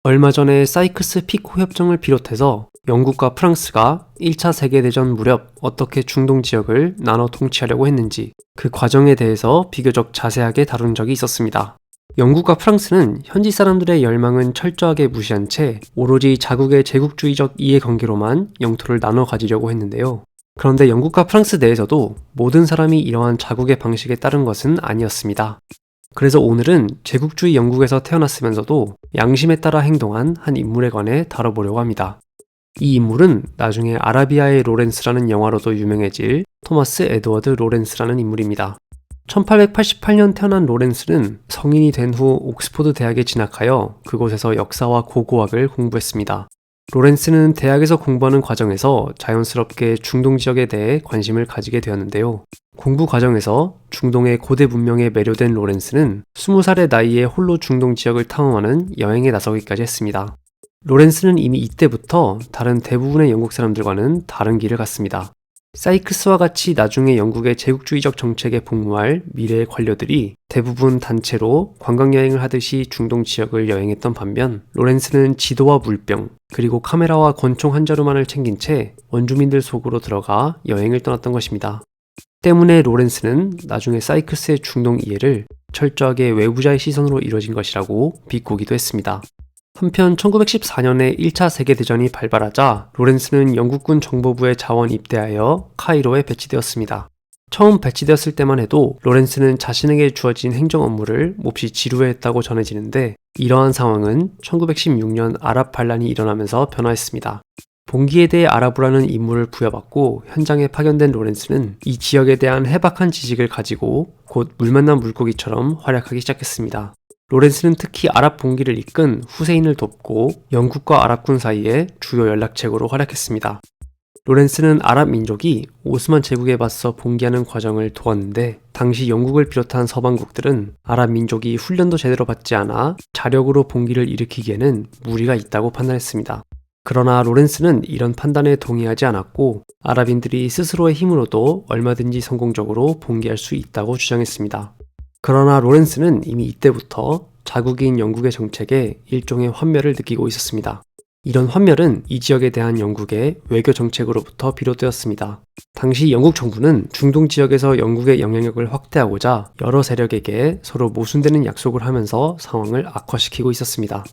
얼마 전에 사이크스-피코 협정을 비롯해서 영국과 프랑스가 1차 세계대전 무렵 어떻게 중동 지역을 나눠 통치하려고 했는지 그 과정에 대해서 비교적 자세하게 다룬 적이 있었습니다. 영국과 프랑스는 현지 사람들의 열망은 철저하게 무시한 채 오로지 자국의 제국주의적 이해관계로만 영토를 나눠 가지려고 했는데요. 그런데 영국과 프랑스 내에서도 모든 사람이 이러한 자국의 방식에 따른 것은 아니었습니다. 그래서 오늘은 제국주의 영국에서 태어났으면서도 양심에 따라 행동한 한 인물에 관해 다뤄보려고 합니다. 이 인물은 나중에 아라비아의 로렌스라는 영화로도 유명해질 토마스 에드워드 로렌스라는 인물입니다. 1888년 태어난 로렌스는 성인이 된 후 옥스포드 대학에 진학하여 그곳에서 역사와 고고학을 공부했습니다. 로렌스는 대학에서 공부하는 과정에서 자연스럽게 중동 지역에 대해 관심을 가지게 되었는데요. 공부 과정에서 중동의 고대 문명에 매료된 로렌스는 20살의 나이에 홀로 중동 지역을 탐험하는 여행에 나서기까지 했습니다. 로렌스는 이미 이때부터 다른 대부분의 영국 사람들과는 다른 길을 갔습니다. 사이크스와 같이 나중에 영국의 제국주의적 정책에 복무할 미래의 관료들이 대부분 단체로 관광여행을 하듯이 중동 지역을 여행했던 반면 로렌스는 지도와 물병 그리고 카메라와 권총 한 자루만을 챙긴 채 원주민들 속으로 들어가 여행을 떠났던 것입니다. 때문에 로렌스는 나중에 사이크스의 중동 이해를 철저하게 외부자의 시선으로 이루어진 것이라고 비꼬기도 했습니다. 한편 1914년에 1차 세계대전이 발발하자 로렌스는 영국군 정보부의 자원 입대하여 카이로에 배치되었습니다. 처음 배치되었을 때만 해도 로렌스는 자신에게 주어진 행정 업무를 몹시 지루해했다고 전해지는데 이러한 상황은 1916년 아랍 반란이 일어나면서 변화했습니다. 봉기에 대해 알아보라는 임무를 부여받고 현장에 파견된 로렌스는 이 지역에 대한 해박한 지식을 가지고 곧 물 만난 물고기처럼 활약하기 시작했습니다. 로렌스는 특히 아랍 봉기를 이끈 후세인을 돕고 영국과 아랍군 사이에 주요 연락책으로 활약했습니다. 로렌스는 아랍 민족이 오스만 제국에 맞서 봉기하는 과정을 도왔는데 당시 영국을 비롯한 서방국들은 아랍 민족이 훈련도 제대로 받지 않아 자력으로 봉기를 일으키기에는 무리가 있다고 판단했습니다. 그러나 로렌스는 이런 판단에 동의하지 않았고 아랍인들이 스스로의 힘으로도 얼마든지 성공적으로 봉기할 수 있다고 주장했습니다. 그러나 로렌스는 이미 이때부터 자국인 영국의 정책에 일종의 환멸을 느끼고 있었습니다. 이런 환멸은 이 지역에 대한 영국의 외교 정책으로부터 비롯되었습니다. 당시 영국 정부는 중동 지역에서 영국의 영향력을 확대하고자 여러 세력에게 서로 모순되는 약속을 하면서 상황을 악화시키고 있었습니다.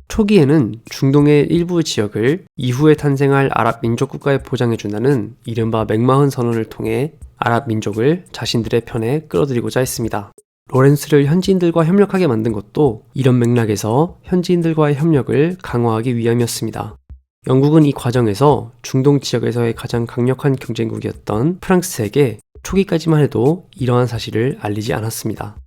초기에는 중동의 일부 지역을 이후에 탄생할 아랍 민족 국가에 보장해준다는 이른바 맥마흔 선언을 통해 아랍 민족을 자신들의 편에 끌어들이고자 했습니다. 로렌스를 현지인들과 협력하게 만든 것도 이런 맥락에서 현지인들과의 협력을 강화하기 위함이었습니다. 영국은 이 과정에서 중동 지역에서의 가장 강력한 경쟁국이었던 프랑스에게 초기까지만 해도 이러한 사실을 알리지 않았습니다.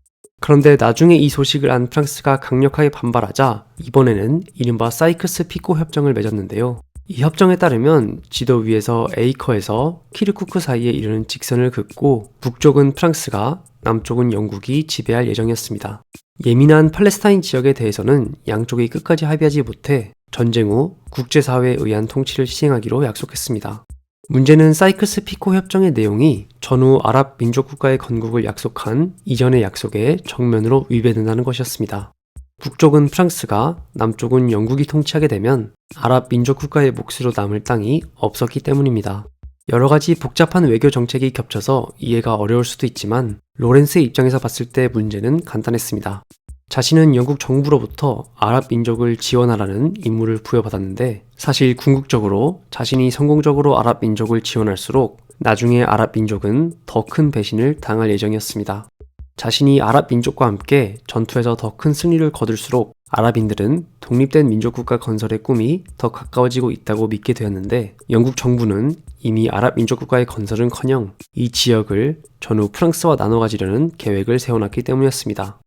그런데 나중에 이 소식을 안 프랑스가 강력하게 반발하자 이번에는 이른바 사이크스-피코 협정을 맺었는데요. 이 협정에 따르면 지도 위에서 에이커에서 키르쿠크 사이에 이르는 직선을 긋고 북쪽은 프랑스가 남쪽은 영국이 지배할 예정이었습니다. 예민한 팔레스타인 지역에 대해서는 양쪽이 끝까지 합의하지 못해 전쟁 후 국제사회에 의한 통치를 시행하기로 약속했습니다. 문제는 사이크스-피코 협정의 내용이 전후 아랍 민족 국가의 건국을 약속한 이전의 약속에 정면으로 위배된다는 것이었습니다. 북쪽은 프랑스가, 남쪽은 영국이 통치하게 되면 아랍 민족 국가의 몫으로 남을 땅이 없었기 때문입니다. 여러 가지 복잡한 외교 정책이 겹쳐서 이해가 어려울 수도 있지만 로렌스의 입장에서 봤을 때 문제는 간단했습니다. 자신은 영국 정부로부터 아랍 민족을 지원하라는 임무를 부여받았는데 사실 궁극적으로 자신이 성공적으로 아랍 민족을 지원할수록 나중에 아랍 민족은 더 큰 배신을 당할 예정이었습니다. 자신이 아랍 민족과 함께 전투에서 더 큰 승리를 거둘수록 아랍인들은 독립된 민족국가 건설의 꿈이 더 가까워지고 있다고 믿게 되었는데 영국 정부는 이미 아랍 민족국가의 건설은커녕 이 지역을 전후 프랑스와 나눠 가지려는 계획을 세워놨기 때문이었습니다.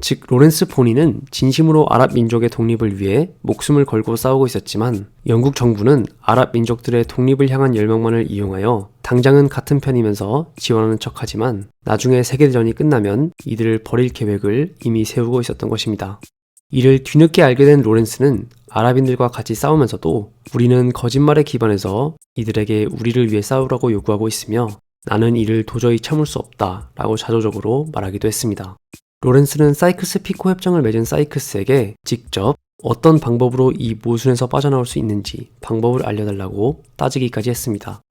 즉 로렌스 본인은 진심으로 아랍 민족의 독립을 위해 목숨을 걸고 싸우고 있었지만 영국 정부는 아랍 민족들의 독립을 향한 열망만을 이용하여 당장은 같은 편이면서 지원하는 척하지만 나중에 세계대전이 끝나면 이들을 버릴 계획을 이미 세우고 있었던 것입니다. 이를 뒤늦게 알게 된 로렌스는 아랍인들과 같이 싸우면서도 우리는 거짓말에 기반해서 이들에게 우리를 위해 싸우라고 요구하고 있으며 나는 이를 도저히 참을 수 없다 라고 자조적으로 말하기도 했습니다. 로렌스는 사이크스-피코 협정을 맺은 사이크스에게 직접 어떤 방법으로 이 모순에서 빠져나올 수 있는지 방법을 알려달라고 따지기까지 했습니다.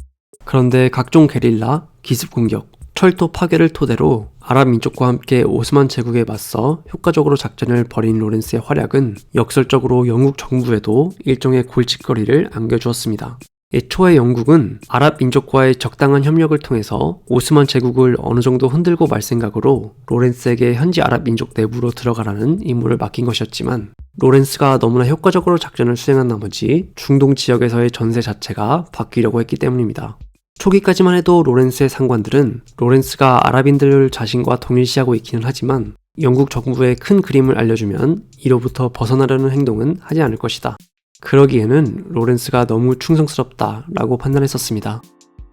그런데 각종 게릴라, 기습 공격, 철도 파괴를 토대로 아랍 민족과 함께 오스만 제국에 맞서 효과적으로 작전을 벌인 로렌스의 활약은 역설적으로 영국 정부에도 일종의 골칫거리를 안겨주었습니다. 애초에 영국은 아랍 민족과의 적당한 협력을 통해서 오스만 제국을 어느 정도 흔들고 말 생각으로 로렌스에게 현지 아랍 민족 내부로 들어가라는 임무를 맡긴 것이었지만 로렌스가 너무나 효과적으로 작전을 수행한 나머지 중동 지역에서의 전세 자체가 바뀌려고 했기 때문입니다. 초기까지만 해도 로렌스의 상관들은 로렌스가 아랍인들을 자신과 동일시하고 있기는 하지만 영국 정부의 큰 그림을 알려주면 이로부터 벗어나려는 행동은 하지 않을 것이다. 그러기에는 로렌스가 너무 충성스럽다라고 판단했었습니다.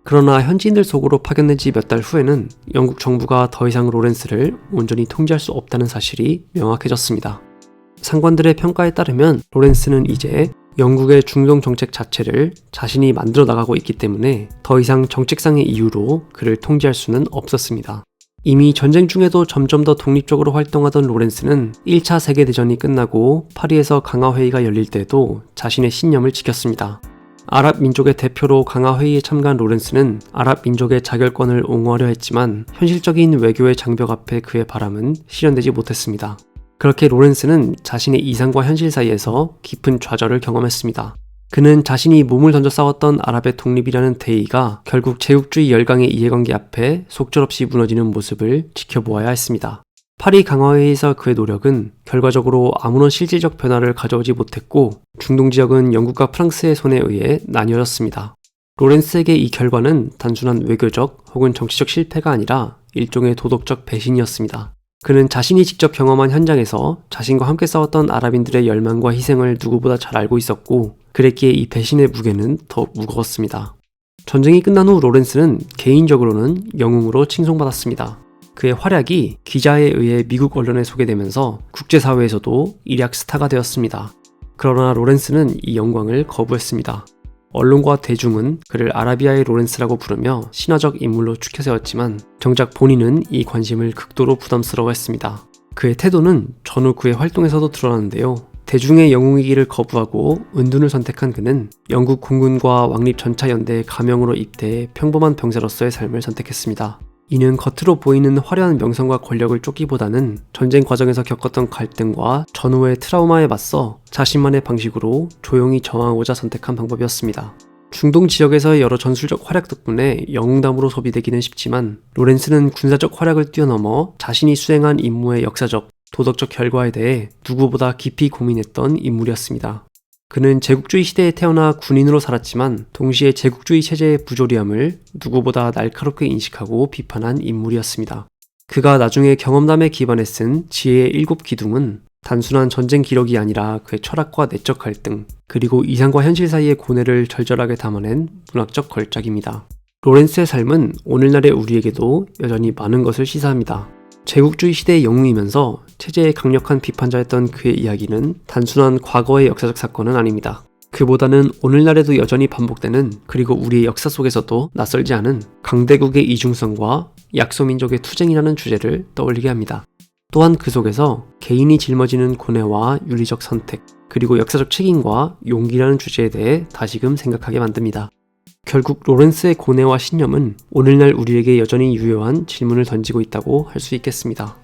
그러나 현지인들 속으로 파견된 지 몇 달 후에는 영국 정부가 더 이상 로렌스를 온전히 통제할 수 없다는 사실이 명확해졌습니다. 상관들의 평가에 따르면 로렌스는 이제 영국의 중동 정책 자체를 자신이 만들어 나가고 있기 때문에 더 이상 정책상의 이유로 그를 통제할 수는 없었습니다. 이미 전쟁 중에도 점점 더 독립적으로 활동하던 로렌스는 1차 세계대전이 끝나고 파리에서 강화회의가 열릴 때도 자신의 신념을 지켰습니다. 아랍 민족의 대표로 강화회의에 참가한 로렌스는 아랍 민족의 자결권을 옹호하려 했지만 현실적인 외교의 장벽 앞에 그의 바람은 실현되지 못했습니다. 그렇게 로렌스는 자신의 이상과 현실 사이에서 깊은 좌절을 경험했습니다. 그는 자신이 몸을 던져 싸웠던 아랍의 독립이라는 대의가 결국 제국주의 열강의 이해관계 앞에 속절없이 무너지는 모습을 지켜보아야 했습니다. 파리 강화회의에서 그의 노력은 결과적으로 아무런 실질적 변화를 가져오지 못했고 중동 지역은 영국과 프랑스의 손에 의해 나뉘어졌습니다. 로렌스에게 이 결과는 단순한 외교적 혹은 정치적 실패가 아니라 일종의 도덕적 배신이었습니다. 그는 자신이 직접 경험한 현장에서 자신과 함께 싸웠던 아랍인들의 열망과 희생을 누구보다 잘 알고 있었고 그랬기에 이 배신의 무게는 더 무거웠습니다. 전쟁이 끝난 후 로렌스는 개인적으로는 영웅으로 칭송받았습니다. 그의 활약이 기자에 의해 미국 언론에 소개되면서 국제사회에서도 일약 스타가 되었습니다. 그러나 로렌스는 이 영광을 거부했습니다. 언론과 대중은 그를 아라비아의 로렌스라고 부르며 신화적 인물로 추켜 세웠지만 정작 본인은 이 관심을 극도로 부담스러워했습니다. 그의 태도는 전후 그의 활동에서도 드러나는데요. 대중의 영웅이기를 거부하고 은둔을 선택한 그는 영국 공군과 왕립 전차연대의 가명으로 입대해 평범한 병사로서의 삶을 선택했습니다. 이는 겉으로 보이는 화려한 명성과 권력을 쫓기보다는 전쟁 과정에서 겪었던 갈등과 전후의 트라우마에 맞서 자신만의 방식으로 조용히 저항하고자 선택한 방법이었습니다. 중동 지역에서의 여러 전술적 활약 덕분에 영웅담으로 소비되기는 쉽지만 로렌스는 군사적 활약을 뛰어넘어 자신이 수행한 임무의 역사적, 도덕적 결과에 대해 누구보다 깊이 고민했던 인물이었습니다. 그는 제국주의 시대에 태어나 군인으로 살았지만 동시에 제국주의 체제의 부조리함을 누구보다 날카롭게 인식하고 비판한 인물이었습니다. 그가 나중에 경험담에 기반해 쓴 지혜의 7기둥은 단순한 전쟁 기록이 아니라 그의 철학과 내적 갈등, 그리고 이상과 현실 사이의 고뇌를 절절하게 담아낸 문학적 걸작입니다. 로렌스의 삶은 오늘날의 우리에게도 여전히 많은 것을 시사합니다. 제국주의 시대의 영웅이면서 체제의 강력한 비판자였던 그의 이야기는 단순한 과거의 역사적 사건은 아닙니다. 그보다는 오늘날에도 여전히 반복되는, 그리고 우리의 역사 속에서도 낯설지 않은 강대국의 이중성과 약소민족의 투쟁이라는 주제를 떠올리게 합니다. 또한 그 속에서 개인이 짊어지는 고뇌와 윤리적 선택, 그리고 역사적 책임과 용기라는 주제에 대해 다시금 생각하게 만듭니다. 결국 로렌스의 고뇌와 신념은 오늘날 우리에게 여전히 유효한 질문을 던지고 있다고 할 수 있겠습니다.